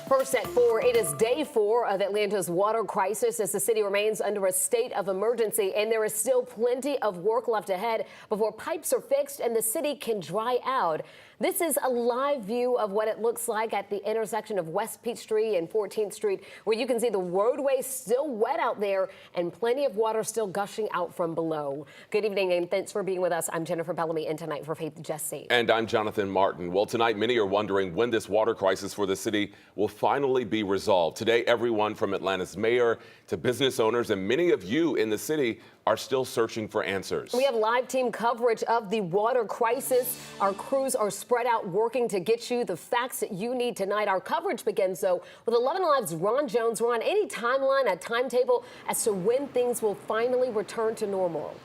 First at 4, it is day 4 of Atlanta's water crisis as the city remains under a state of emergency, and there is still plenty of work left ahead before pipes are fixed and the city can dry out. This is a live view of what it looks like at the intersection of West Peachtree and 14th Street, where you can see the roadway still wet out there and plenty of water still gushing out from below. Good evening and thanks for being with us. I'm Jennifer Bellamy, and tonight for Faith Jesse. And I'm Jonathan Martin. Well, tonight many are wondering when this water crisis for the city will finally be resolved. Today, everyone from Atlanta's mayor to business owners and many of you in the city are still searching for answers. We have live team coverage of the water crisis. Our crews are spread out working to get you the facts that you need tonight. Our coverage begins, though, with 11 Alive's Ron Jones. Ron, any timeline, a timetable as to when things will finally return to normal?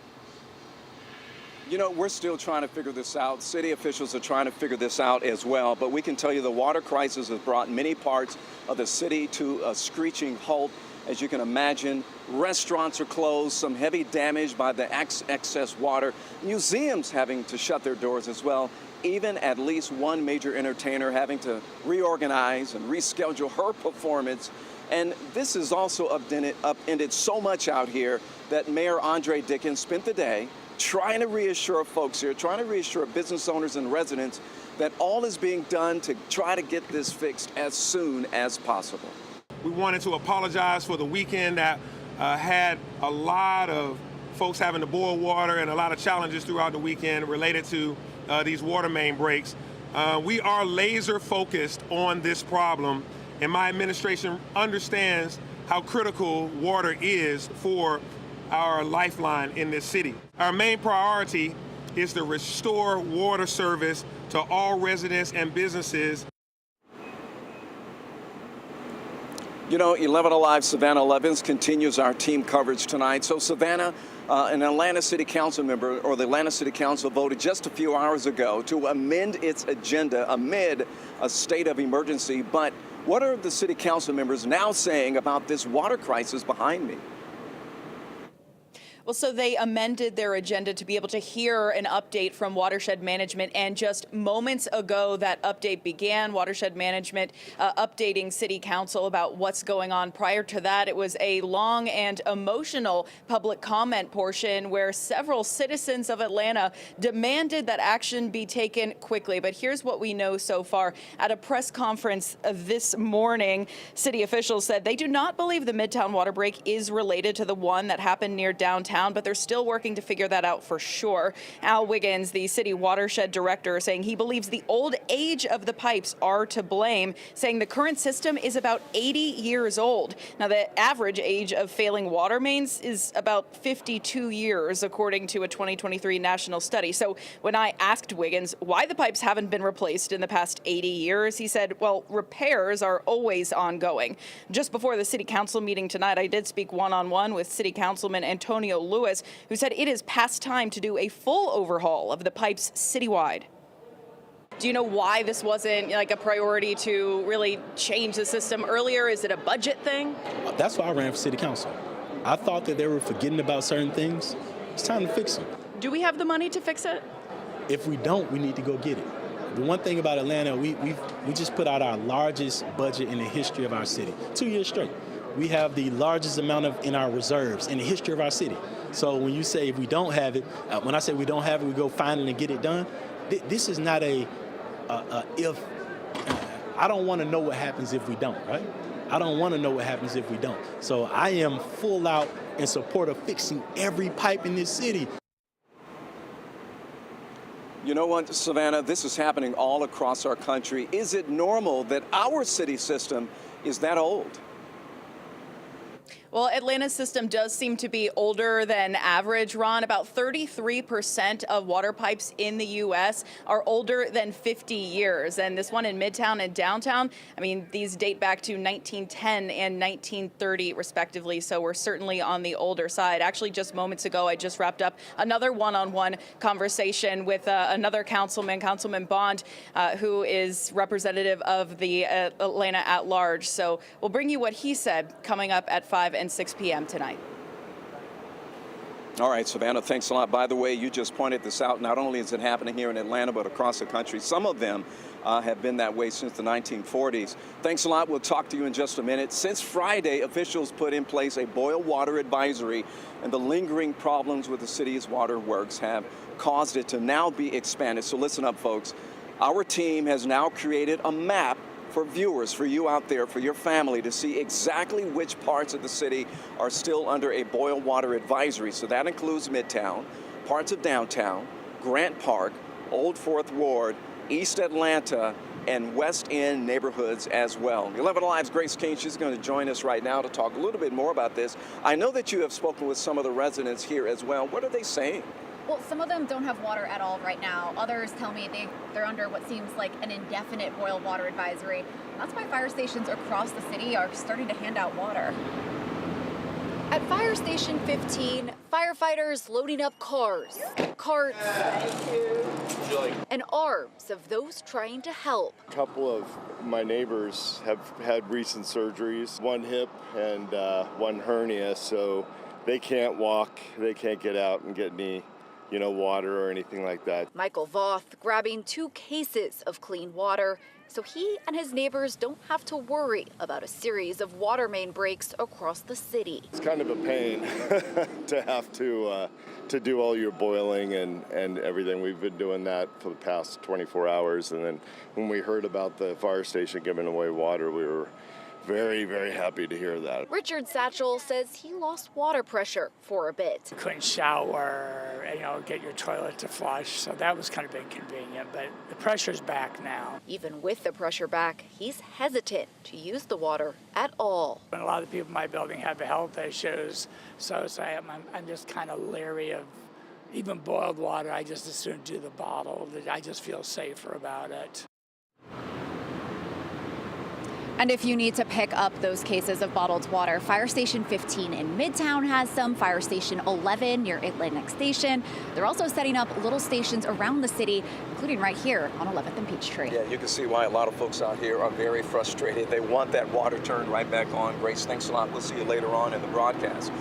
You know, we're still trying to figure this out. City officials are trying to figure this out as well. But we can tell you the water crisis has brought many parts of the city to a screeching halt. As you can imagine, restaurants are closed, some heavy damage by the excess water, museums having to shut their doors as well, even at least one major entertainer having to reorganize and reschedule her performance. And this is also upended so much out here that Mayor Andre Dickens spent the day trying to reassure folks here, trying to reassure business owners and residents that all is being done to try to get this fixed as soon as possible. We wanted to apologize for the weekend that had a lot of folks having to boil water and a lot of challenges throughout the weekend related to these water main breaks. We are laser focused on this problem, and my administration understands how critical water is for our lifeline in this city. Our main priority is to restore water service to all residents and businesses. You know, 11 Alive Savannah Levins continues our team coverage tonight. So Savannah, an Atlanta City Council member, or the Atlanta City Council, voted just a few hours ago to amend its agenda amid a state of emergency. But what are the City Council members now saying about this water crisis behind me? Well, so they amended their agenda to be able to hear an update from Watershed Management, and just moments ago that update began. Watershed Management updating City Council about what's going on. Prior to that, it was a long and emotional public comment portion where several citizens of Atlanta demanded that action be taken quickly. But here's what we know so far. At a press conference this morning, city officials said they do not believe the Midtown water break is related to the one that happened near downtown, but they're still working to figure that out for sure. Al Wiggins, the city watershed director, saying he believes the old age of the pipes are to blame, saying the current system is about 80 years old. Now, the average age of failing water mains is about 52 years, according to a 2023 national study. So when I asked Wiggins why the pipes haven't been replaced in the past 80 years, he said, well, repairs are always ongoing. Just before the city council meeting tonight, I did speak one-on-one with city councilman Antonio Lewis, who said it is past time to do a full overhaul of the pipes citywide. Do you know why this wasn't like a priority to really change the system earlier? Is it a budget thing? That's why I ran for city council. I thought that they were forgetting about certain things. It's time to fix them. Do we have the money to fix it? If we don't, we need to go get it. The one thing about Atlanta, we just put out our largest budget in the history of our city, 2 years straight. We have the largest amount in our reserves in the history of our city. So when you say if we don't have it, when I say we don't have it, we go find it and get it done. This is not a if. I don't want to know what happens if we don't, right? I don't want to know what happens if we don't. So I am full out in support of fixing every pipe in this city. You know what, Savannah, this is happening all across our country. Is it normal that our city system is that old? Well, Atlanta's system does seem to be older than average, Ron. About 33% of water pipes in the U.S. are older than 50 years. And this one in Midtown and downtown, I mean, these date back to 1910 and 1930, respectively. So we're certainly on the older side. Actually, just moments ago, I just wrapped up another one-on-one conversation with another councilman, Councilman Bond, who is representative of the Atlanta at large. So we'll bring you what he said coming up at 5 and 6 p.m. tonight. All right, Savannah, thanks a lot. By the way, you just pointed this out. Not only is it happening here in Atlanta, but across the country. Some of them have been that way since the 1940s. Thanks a lot. We'll talk to you in just a minute. Since Friday, officials put in place a boil water advisory, and the lingering problems with the city's water works have caused it to now be expanded. So listen up, folks. Our team has now created a map for viewers, for you out there, for your family to see exactly which parts of the city are still under a boil water advisory. So that includes Midtown, parts of downtown, Grant Park, Old Fourth Ward, East Atlanta, and West End neighborhoods as well. 11 Alive's Grace King, she's going to join us right now to talk a little bit more about this. I know that you have spoken with some of the residents here as well. What are they saying? Well, some of them don't have water at all right now. Others tell me they're under what seems like an indefinite boil water advisory. That's why fire stations across the city are starting to hand out water. At Fire Station 15, firefighters loading up cars, carts, and arms of those trying to help. A couple of my neighbors have had recent surgeries, one hip and one hernia, so they can't walk, they can't get out and get any water or anything like that. Michael Voth grabbing 2 cases of clean water so he and his neighbors don't have to worry about a series of water main breaks across the city. It's kind of a pain to have to do all your boiling and everything. We've been doing that for the past 24 hours, and then when we heard about the fire station giving away water, we were very, very happy to hear that. Richard Satchel says he lost water pressure for a bit. Couldn't shower, get your toilet to flush, so that was kind of inconvenient, but the pressure's back now. Even with the pressure back, he's hesitant to use the water at all. And a lot of people in my building have health issues, so I'm just kind of leery of even boiled water. I just as soon do the bottle. I just feel safer about it. And if you need to pick up those cases of bottled water, Fire Station 15 in Midtown has some, Fire Station 11 near Atlantic Station. They're also setting up little stations around the city, including right here on 11th and Peachtree. Yeah, you can see why a lot of folks out here are very frustrated. They want that water turned right back on. Grace, thanks a lot. We'll see you later on in the broadcast.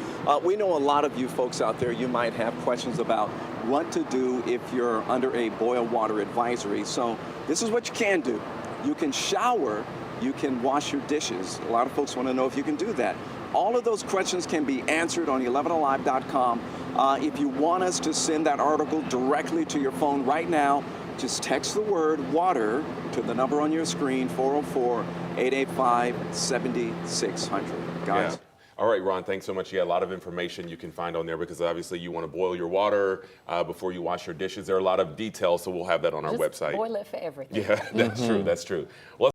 We know a lot of you folks out there, you might have questions about what to do if you're under a boil water advisory. So this is what you can do. You can shower. You can wash your dishes. A lot of folks want to know if you can do that. All of those questions can be answered on 11alive.com. If you want us to send that article directly to your phone right now, just text the word water to the number on your screen, 404-885-7600. Guys. Yeah. All right, Ron, thanks so much. Yeah, a lot of information you can find on there because obviously you want to boil your water before you wash your dishes. There are a lot of details, so we'll have that on our website. Boil it for everything. Yeah, that's true. That's true. Well,